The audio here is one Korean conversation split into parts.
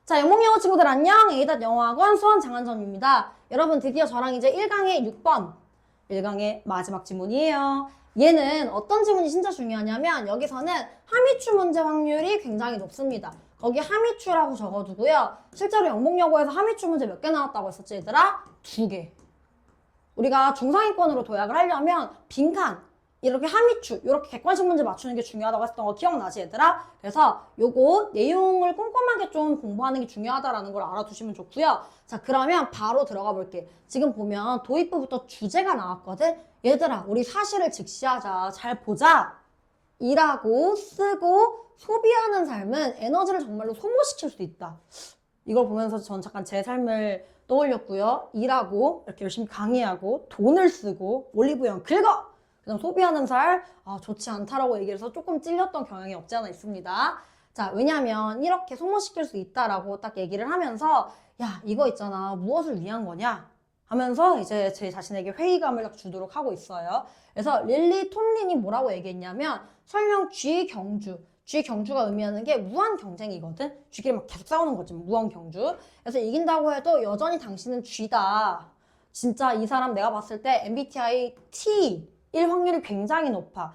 자, 영몽영어 친구들 안녕! A닷영어학원 수원 장한점입니다. 여러분 드디어 저랑 이제 1강의 6번 1강의 마지막 지문이에요. 얘는 어떤 지문이 진짜 중요하냐면 여기서는 함의추 문제 확률이 굉장히 높습니다. 거기 함의추라고 적어두고요. 실제로 영몽여고에서 함의추 문제 몇 개 나왔다고 했었지 얘들아? 2개. 우리가 중상위권으로 도약을 하려면 빈칸 이렇게 함의추, 이렇게 객관식 문제 맞추는 게 중요하다고 했던 거 기억나지 얘들아? 그래서 요거 내용을 꼼꼼하게 좀 공부하는 게 중요하다라는 걸 알아두시면 좋고요. 자, 그러면 바로 들어가 볼게. 지금 보면 도입부부터 주제가 나왔거든? 얘들아, 우리 사실을 직시하자. 잘 보자. 일하고 쓰고 소비하는 삶은 에너지를 정말로 소모시킬 수 있다. 이걸 보면서 전 잠깐 제 삶을 떠올렸고요. 일하고 이렇게 열심히 강의하고 돈을 쓰고 올리브영 긁어! 그냥 소비하는 살, 좋지 않다라고 얘기해서 조금 찔렸던 경향이 없지 않아 있습니다. 자, 왜냐면 이렇게 소모시킬 수 있다라고 딱 얘기를 하면서 야, 이거 있잖아. 무엇을 위한 거냐? 하면서 이제 제 자신에게 회의감을 딱 주도록 하고 있어요. 그래서 릴리 톰린이 뭐라고 얘기했냐면 설령 G경주, G경주가 의미하는 게 무한 경쟁이거든? G끼리 막 계속 싸우는 거지, 무한 경주. 그래서 이긴다고 해도 여전히 당신은 G다. 진짜 이 사람 내가 봤을 때 MBTI T 1 확률이 굉장히 높아.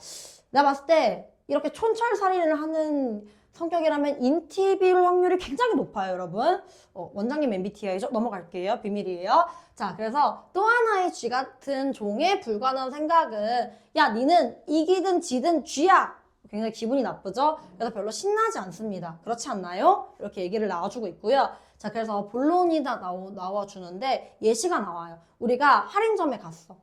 내가 봤을 때 이렇게 촌철살인을 하는 성격이라면 인티비일 확률이 굉장히 높아요, 여러분. 원장님 MBTI죠? 넘어갈게요. 비밀이에요. 자, 그래서 또 하나의 G 같은 종에 불과한 생각은 야, 니는 이기든 지든 G야. 굉장히 기분이 나쁘죠? 그래서 별로 신나지 않습니다. 그렇지 않나요? 이렇게 얘기를 나와주고 있고요. 자, 그래서 본론이 다 나와주는데 예시가 나와요. 우리가 할인점에 갔어.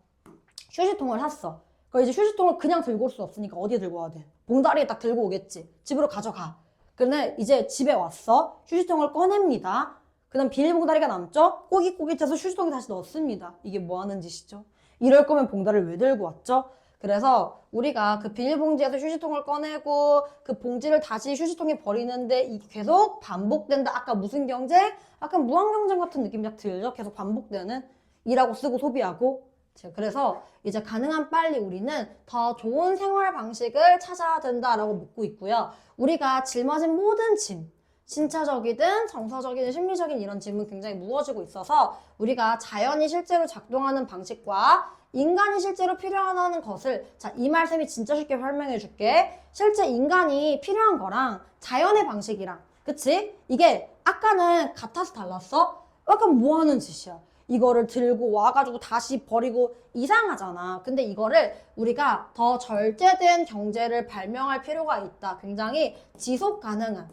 휴지통을 샀어. 그럼 이제 휴지통을 그냥 들고 올 수 없으니까 어디에 들고 와야 돼? 봉다리에 딱 들고 오겠지. 집으로 가져가. 근데 이제 집에 왔어. 휴지통을 꺼냅니다. 그 다음 비닐봉다리가 남죠? 꼬깃꼬깃해서 휴지통에 다시 넣습니다. 이게 뭐 하는 짓이죠? 이럴 거면 봉다리를 왜 들고 왔죠? 그래서 우리가 그 비닐봉지에서 휴지통을 꺼내고 그 봉지를 다시 휴지통에 버리는데 이게 계속 반복된다. 아까 무슨 경쟁? 약간 무한경쟁 같은 느낌이 딱 들죠? 계속 반복되는 일하고 쓰고 소비하고. 그래서 이제 가능한 빨리 우리는 더 좋은 생활 방식을 찾아야 된다라고 묻고 있고요. 우리가 짊어진 모든 짐, 신체적이든 정서적이든 심리적인 이런 짐은 굉장히 무거워지고 있어서 우리가 자연이 실제로 작동하는 방식과 인간이 실제로 필요하다는 것을 자, 이 말씀이 진짜 쉽게 설명해 줄게. 실제 인간이 필요한 거랑 자연의 방식이랑 그치? 이게 아까는 같아서 달랐어? 약간 뭐 하는 짓이야? 이거를 들고 와가지고 다시 버리고 이상하잖아. 근데 이거를 우리가 더 절제된 경제를 발명할 필요가 있다. 굉장히 지속 가능한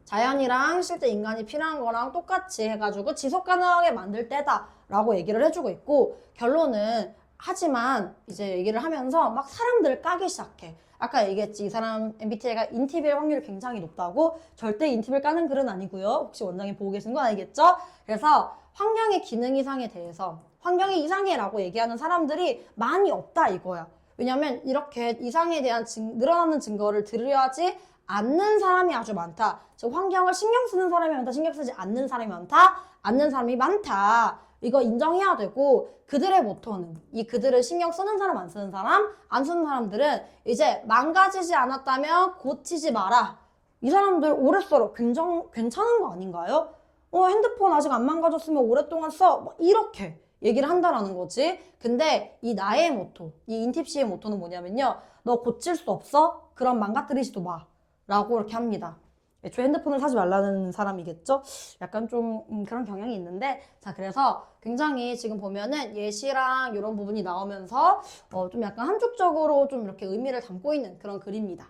자연이랑 실제 인간이 필요한 거랑 똑같이 해가지고 지속 가능하게 만들 때다 라고 얘기를 해주고 있고 결론은 하지만 이제 얘기를 하면서 막 사람들을 까기 시작해. 아까 얘기했지 이 사람 MBTI가 인티비일 확률이 굉장히 높다고. 절대 인티비일 까는 글은 아니고요. 혹시 원장님 보고 계신 거 아니겠죠? 그래서 환경의 기능 이상에 대해서 환경이 이상해라고 얘기하는 사람들이 많이 없다 이거야. 왜냐면 이렇게 이상에 대한 늘어나는 증거를 들여야지 않는 사람이 아주 많다. 즉 환경을 신경 쓰는 사람이 많다. 신경 쓰지 않는 사람이 많다. 않는 사람이 많다. 이거 인정해야 되고 그들의 모토는 이 그들을 신경 쓰는 사람 안 쓰는 사람 안 쓰는 사람들은 이제 망가지지 않았다면 고치지 마라. 이 사람들 오래 써도 괜찮은 거 아닌가요? 핸드폰 아직 안 망가졌으면 오랫동안 써. 뭐 이렇게 얘기를 한다라는 거지. 근데 이 나의 모토, 이 인팁씨의 모토는 뭐냐면요. 너 고칠 수 없어? 그럼 망가뜨리지도 마. 라고 이렇게 합니다. 애초에 핸드폰을 사지 말라는 사람이겠죠? 약간 좀 그런 경향이 있는데 자 그래서 굉장히 지금 보면은 예시랑 이런 부분이 나오면서 좀 약간 함축적으로 좀 이렇게 의미를 담고 있는 그런 글입니다.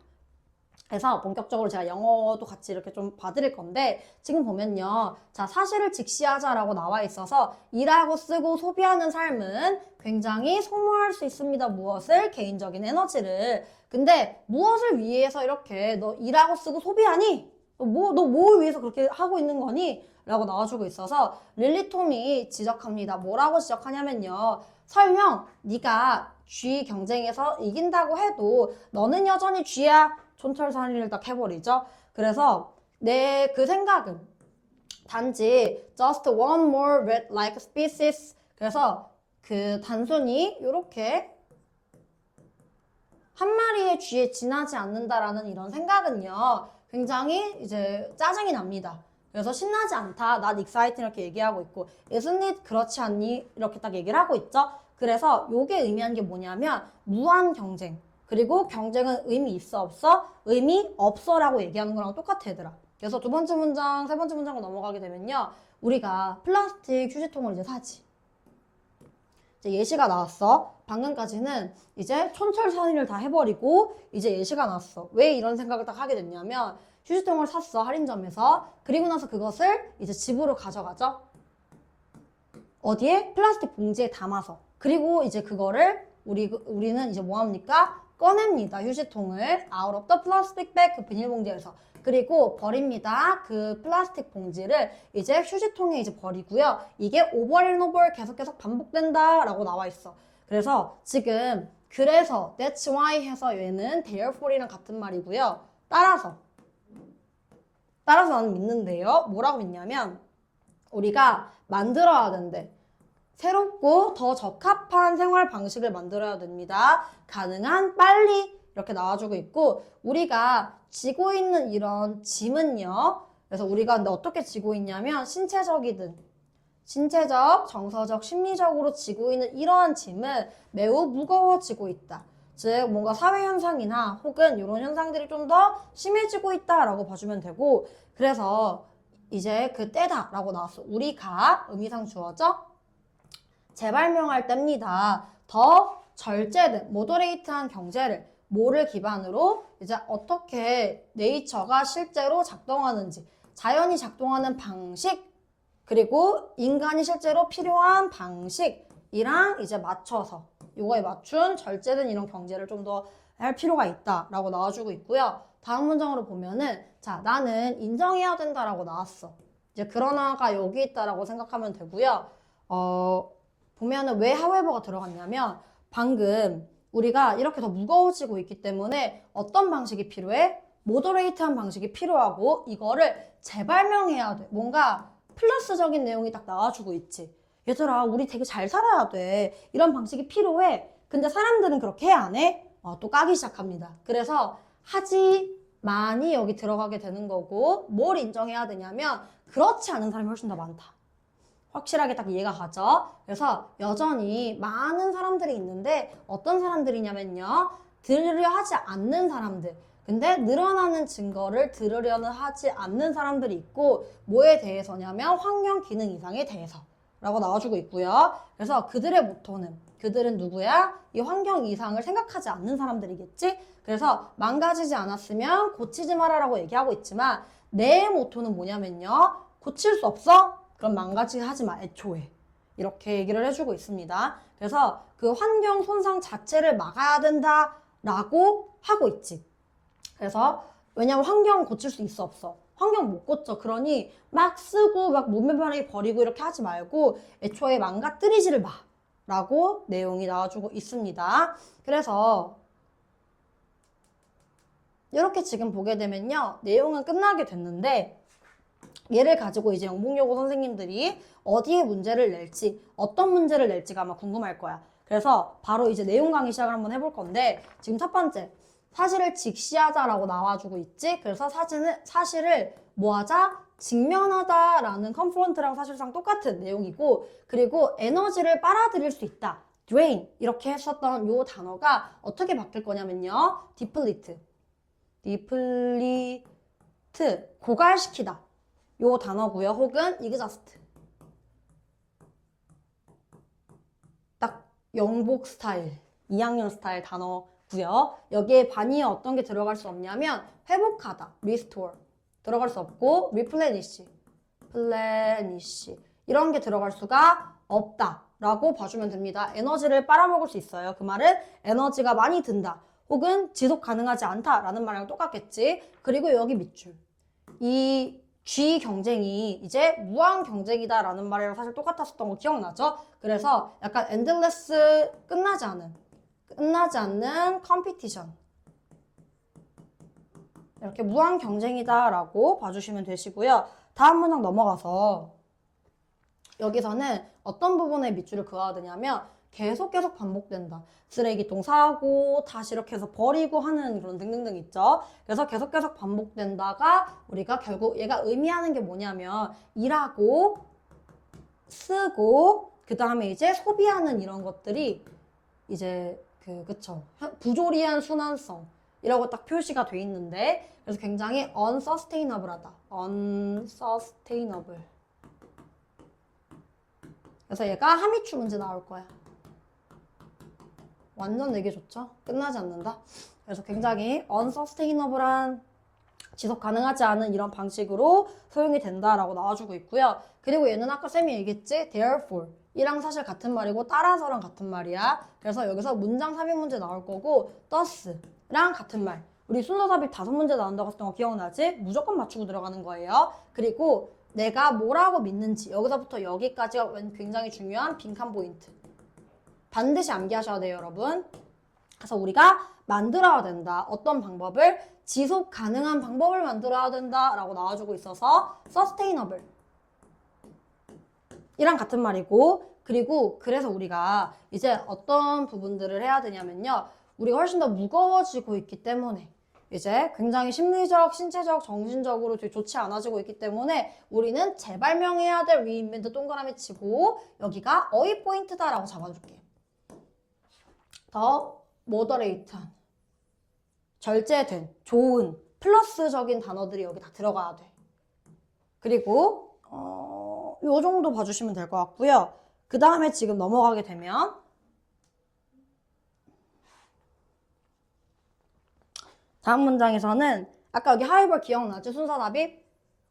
그래서 본격적으로 제가 영어도 같이 이렇게 좀 봐드릴 건데 지금 보면요. 자 사실을 직시하자라고 나와 있어서 일하고 쓰고 소비하는 삶은 굉장히 소모할 수 있습니다. 무엇을? 개인적인 에너지를. 근데 무엇을 위해서 이렇게 너 일하고 쓰고 소비하니? 너 뭘 위해서 그렇게 하고 있는 거니? 라고 나와주고 있어서 릴리톰이 지적합니다. 뭐라고 지적하냐면요. 설령 네가 G 경쟁에서 이긴다고 해도 너는 여전히 G야. 촌철살인을 딱 해버리죠. 그래서 내 그 생각은 단지 just one more rat-like species. 그래서 그 단순히 이렇게 한 마리의 쥐에 지나지 않는다라는 이런 생각은요. 굉장히 이제 짜증이 납니다. 그래서 신나지 않다, not exciting 이렇게 얘기하고 있고 isn't it 그렇지 않니 이렇게 딱 얘기를 하고 있죠. 그래서 요게 의미하는 게 뭐냐면 무한 경쟁. 그리고 경쟁은 의미 있어 없어? 의미 없어라고 얘기하는 거랑 똑같아 얘들아. 그래서 두 번째 문장, 세 번째 문장으로 넘어가게 되면요. 우리가 플라스틱 휴지통을 이제 사지. 이제 예시가 나왔어. 방금까지는 이제 촌철살인을 다 해버리고 이제 예시가 나왔어. 왜 이런 생각을 딱 하게 됐냐면 휴지통을 샀어. 할인점에서. 그리고 나서 그것을 이제 집으로 가져가죠. 어디에? 플라스틱 봉지에 담아서. 그리고 이제 그거를 우리는 이제 뭐 합니까? 꺼냅니다. 휴지통을 out of the plastic bag 그 비닐봉지에서. 그리고 버립니다. 그 플라스틱 봉지를 이제 휴지통에 이제 버리고요. 이게 over and over 계속 반복된다 라고 나와 있어. 그래서 지금 그래서 that's why 해서 얘는 therefore이랑 같은 말이고요. 따라서 나는 믿는데요. 뭐라고 믿냐면 우리가 만들어야 된대. 새롭고 더 적합한 생활 방식을 만들어야 됩니다. 가능한 빨리 이렇게 나와주고 있고 우리가 지고 있는 이런 짐은요. 그래서 우리가 근데 어떻게 지고 있냐면 신체적, 정서적, 심리적으로 지고 있는 이러한 짐은 매우 무거워지고 있다. 즉 뭔가 사회현상이나 혹은 이런 현상들이 좀 더 심해지고 있다라고 봐주면 되고 그래서 이제 그 때다라고 나왔어. 우리가 의미상 주어져 재발명할 때입니다. 더 절제된 모더레이트한 경제를 뭐를 기반으로 이제 어떻게 네이처가 실제로 작동하는지 자연이 작동하는 방식 그리고 인간이 실제로 필요한 방식이랑 이제 맞춰서 요거에 맞춘 절제된 이런 경제를 좀 더 할 필요가 있다라고 나와주고 있고요. 다음 문장으로 보면은 자 나는 인정해야 된다라고 나왔어. 이제 그러나가 여기 있다라고 생각하면 되고요. 보면은 왜 however가 들어갔냐면 방금 우리가 이렇게 더 무거워지고 있기 때문에 어떤 방식이 필요해? 모더레이트한 방식이 필요하고 이거를 재발명해야 돼. 뭔가 플러스적인 내용이 딱 나와주고 있지. 얘들아 우리 되게 잘 살아야 돼. 이런 방식이 필요해. 근데 사람들은 그렇게 해 안 해? 또 까기 시작합니다. 그래서 하지만이 여기 들어가게 되는 거고 뭘 인정해야 되냐면 그렇지 않은 사람이 훨씬 더 많다. 확실하게 딱 이해가 가죠? 그래서 여전히 많은 사람들이 있는데 어떤 사람들이냐면요. 들으려 하지 않는 사람들. 근데 늘어나는 증거를 들으려는 하지 않는 사람들이 있고 뭐에 대해서냐면 환경 기능 이상에 대해서 라고 나와주고 있고요. 그래서 그들의 모토는 그들은 누구야? 이 환경 이상을 생각하지 않는 사람들이겠지? 그래서 망가지지 않았으면 고치지 마라라고 얘기하고 있지만 내 모토는 뭐냐면요. 고칠 수 없어? 그럼 망가지게 하지 마, 애초에. 이렇게 얘기를 해주고 있습니다. 그래서 그 환경 손상 자체를 막아야 된다라고 하고 있지. 그래서 왜냐면 환경 고칠 수 있어 없어? 환경 못 고쳐. 그러니 막 쓰고 막 무면발하게 버리고 이렇게 하지 말고 애초에 망가뜨리지를 마. 라고 내용이 나와주고 있습니다. 그래서 이렇게 지금 보게 되면요. 내용은 끝나게 됐는데 얘를 가지고 이제 영국여고 선생님들이 어디에 문제를 낼지 어떤 문제를 낼지가 아마 궁금할 거야. 그래서 바로 이제 내용 강의 시작을 한번 해볼 건데 지금 첫 번째 사실을 직시하자라고 나와주고 있지. 그래서 사실을 뭐하자? 직면하다라는 컨프런트랑 사실상 똑같은 내용이고 그리고 에너지를 빨아들일 수 있다. drain 이렇게 했었던 요 단어가 어떻게 바뀔 거냐면요. deplete 고갈시키다 요 단어고요. 혹은 exhaust 딱 영복 스타일 2학년 스타일 단어고요. 여기에 반의에 어떤 게 들어갈 수 없냐면 회복하다 restore 들어갈 수 없고 replenish 이런 게 들어갈 수가 없다 라고 봐주면 됩니다. 에너지를 빨아먹을 수 있어요. 그 말은 에너지가 많이 든다 혹은 지속 가능하지 않다 라는 말이랑 똑같겠지. 그리고 여기 밑줄 이 G 경쟁이 이제 무한 경쟁이다 라는 말이랑 사실 똑같았었던 거 기억나죠? 그래서 약간 endless 끝나지 않는 competition 이렇게 무한 경쟁이다 라고 봐주시면 되시고요. 다음 문장 넘어가서 여기서는 어떤 부분에 밑줄을 그어야 되냐면 계속 반복된다. 쓰레기통 사고 다시 이렇게 해서 버리고 하는 그런 등등등 있죠. 그래서 계속 반복된다가 우리가 결국 얘가 의미하는 게 뭐냐면 일하고 쓰고 그 다음에 이제 소비하는 이런 것들이 이제 그쵸, 부조리한 순환성이라고 딱 표시가 돼 있는데, 그래서 굉장히 unsustainable하다. unsustainable. 그래서 얘가 함의추 문제 나올 거야. 완전 되게 좋죠? 끝나지 않는다. 그래서 굉장히 unsustainable한, 지속 가능하지 않은 이런 방식으로 소용이 된다라고 나와주고 있고요. 그리고 얘는 아까 쌤이 얘기했지? therefore. 이랑 사실 같은 말이고 따라서랑 같은 말이야. 그래서 여기서 문장 삽입 문제 나올 거고 thus랑 같은 말. 우리 순서 삽입 5문제 나온다고 했던 거 기억나지? 무조건 맞추고 들어가는 거예요. 그리고 내가 뭐라고 믿는지 여기서부터 여기까지가 굉장히 중요한 빈칸 포인트. 반드시 암기하셔야 돼요, 여러분. 그래서 우리가 만들어야 된다. 어떤 방법을? 지속 가능한 방법을 만들어야 된다라고 나와주고 있어서 sustainable 이랑 같은 말이고, 그리고 그래서 우리가 이제 어떤 부분들을 해야 되냐면요. 우리가 훨씬 더 무거워지고 있기 때문에 이제 굉장히 심리적, 신체적, 정신적으로 되게 좋지 않아지고 있기 때문에 우리는 재발명해야 될 reinvent 동그라미 치고 여기가 어휘 포인트다라고 잡아줄게요. 더 moderate한, 절제된, 좋은, 플러스적인 단어들이 여기 다 들어가야 돼. 그리고 요 정도 봐주시면 될 것 같고요. 그 다음에 지금 넘어가게 되면 다음 문장에서는 아까 여기 하이벌 기억나지? 순서 삽입?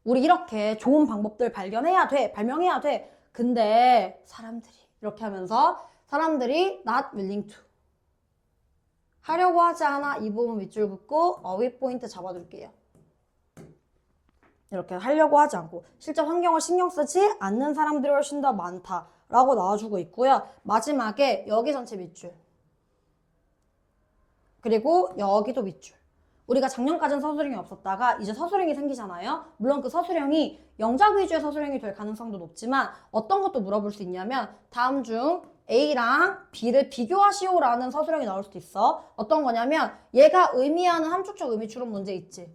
우리 이렇게 좋은 방법들 발견해야 돼. 발명해야 돼. 근데 사람들이 이렇게 하면서 사람들이 not willing to 하려고 하지 않아. 이 부분 밑줄 긋고 어휘 포인트 잡아둘게요. 이렇게 하려고 하지 않고 실제 환경을 신경 쓰지 않는 사람들이 훨씬 더 많다라고 나와주고 있고요. 마지막에 여기 전체 밑줄 그리고 여기도 밑줄. 우리가 작년까지는 서술형이 없었다가 이제 서술형이 생기잖아요. 물론 그 서술형이 영작 위주의 서술형이 될 가능성도 높지만 어떤 것도 물어볼 수 있냐면 다음 중 A랑 B를 비교하시오라는 서술형이 나올 수도 있어. 어떤 거냐면 얘가 의미하는 함축적 의미 추론 문제 있지.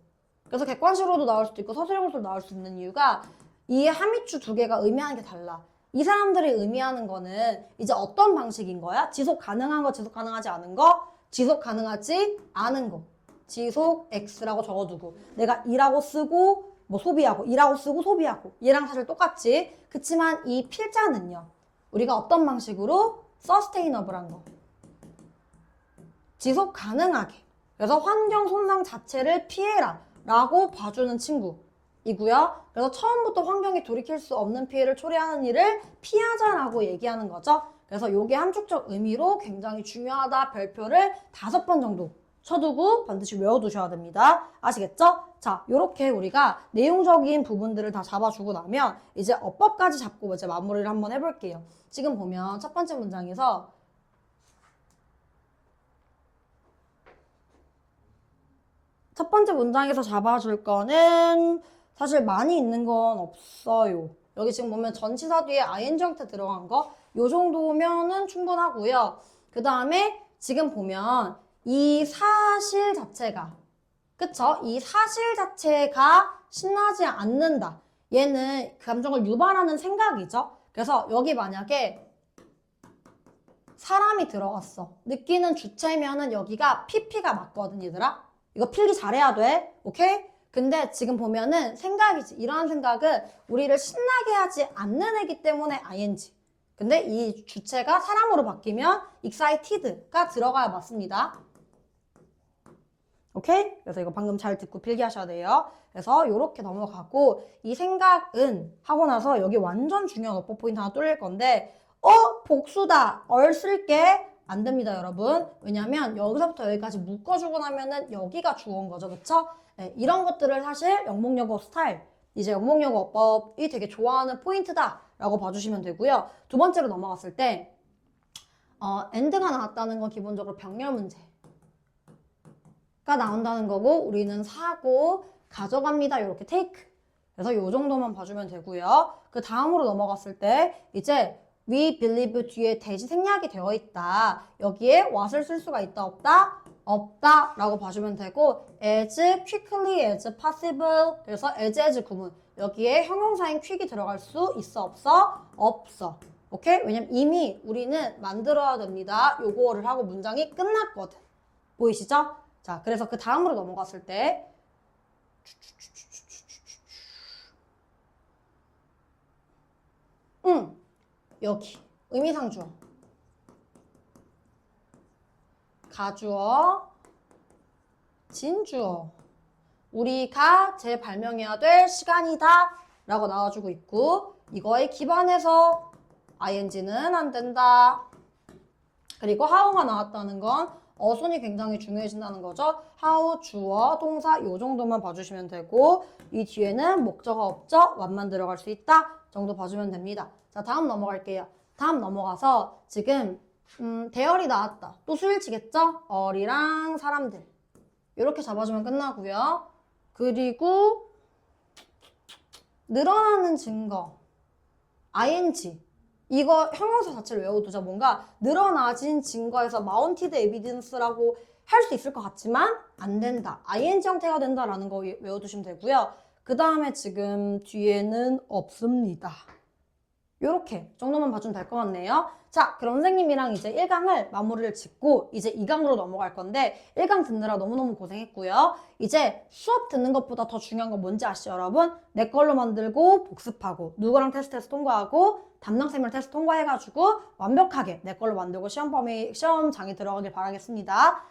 그래서 객관식으로도 나올 수도 있고 서술형으로도 나올 수 있는 이유가 이 함의추 2개가 의미하는 게 달라. 이 사람들이 의미하는 거는 이제 어떤 방식인 거야? 지속 가능한 거, 지속 가능하지 않은 거, 지속 가능하지 않은 거. 지속 X라고 적어두고 내가 일하고 쓰고 뭐 소비하고 일하고 쓰고 소비하고 얘랑 사실 똑같지. 그치만 이 필자는요. 우리가 어떤 방식으로? 서스테이너블한 거. 지속 가능하게. 그래서 환경 손상 자체를 피해라. 라고 봐주는 친구이고요. 그래서 처음부터 환경에 돌이킬 수 없는 피해를 초래하는 일을 피하자라고 얘기하는 거죠. 그래서 이게 함축적 의미로 굉장히 중요하다. 별표를 5번 정도 쳐두고 반드시 외워두셔야 됩니다. 아시겠죠? 자, 요렇게 우리가 내용적인 부분들을 다 잡아주고 나면 이제 어법까지 잡고 이제 마무리를 한번 해볼게요. 지금 보면 첫 번째 문장에서 첫 번째 문장에서 잡아줄 거는 사실 많이 있는 건 없어요. 여기 지금 보면 전치사 뒤에 ing 형태 들어간 거 요 정도면은 충분하고요. 그 다음에 지금 보면 이 사실 자체가 그쵸? 이 사실 자체가 신나지 않는다. 얘는 그 감정을 유발하는 생각이죠. 그래서 여기 만약에 사람이 들어갔어. 느끼는 주체면은 여기가 PP가 맞거든, 얘들아. 이거 필기 잘해야 돼. 오케이? 근데 지금 보면은 생각이지. 이러한 생각은 우리를 신나게 하지 않는 애기 때문에 ing. 근데 이 주체가 사람으로 바뀌면 excited가 들어가야 맞습니다. 오케이? 그래서 이거 방금 잘 듣고 필기하셔야 돼요. 그래서 이렇게 넘어가고 이 생각은 하고 나서 여기 완전 중요한 어법 포인트 하나 뚫릴 건데 복수다. 쓸게 안 됩니다, 여러분. 왜냐면 여기서부터 여기까지 묶어주고 나면은 여기가 주어인 거죠. 그쵸? 네, 이런 것들을 사실 영목영어 스타일, 이제 영목영어 어법이 되게 좋아하는 포인트다라고 봐주시면 되고요. 두 번째로 넘어갔을 때 and가 나왔다는 건 기본적으로 병렬 문제가 나온다는 거고 우리는 사고 가져갑니다. 이렇게 take. 그래서 이 정도만 봐주면 되고요. 그 다음으로 넘어갔을 때 이제 we believe 뒤에 대시 생략이 되어 있다. 여기에 what을 쓸 수가 있다, 없다? 없다 라고 봐주면 되고 as quickly as possible 그래서 as 구문 여기에 형용사인 quick이 들어갈 수 있어, 없어? 없어. 오케이? 왜냐면 이미 우리는 만들어야 됩니다. 요거를 하고 문장이 끝났거든. 보이시죠? 자, 그래서 그 다음으로 넘어갔을 때 여기 의미상 주어 가주어 진주어 우리가 재발명해야 될 시간이다 라고 나와주고 있고 이거에 기반해서 ing는 안 된다. 그리고 how가 나왔다는 건 어순이 굉장히 중요해진다는 거죠. how, 주어, 동사 요 정도만 봐주시면 되고 이 뒤에는 목적어 없죠? what만 들어갈 수 있다 정도 봐주면 됩니다. 자, 다음 넘어갈게요. 다음 넘어가서 지금 대열이 나왔다. 또 수일치겠죠? 어리랑 사람들 이렇게 잡아주면 끝나고요. 그리고 늘어나는 증거 ing 이거 형용사 자체를 외워두자. 뭔가 늘어나진 증거에서 mounted evidence라고 할 수 있을 것 같지만 안 된다. ing 형태가 된다라는 거 외워두시면 되고요. 그 다음에 지금 뒤에는 없습니다. 요렇게 정도만 봐주면 될 것 같네요. 자, 그럼 선생님이랑 이제 1강을 마무리를 짓고 이제 2강으로 넘어갈 건데 1강 듣느라 너무너무 고생했고요. 이제 수업 듣는 것보다 더 중요한 건 뭔지 아시죠, 여러분? 내 걸로 만들고 복습하고 누구랑 테스트해서 통과하고 담당쌤이랑 테스트 통과해가지고 완벽하게 내 걸로 만들고 시험장에 들어가길 바라겠습니다.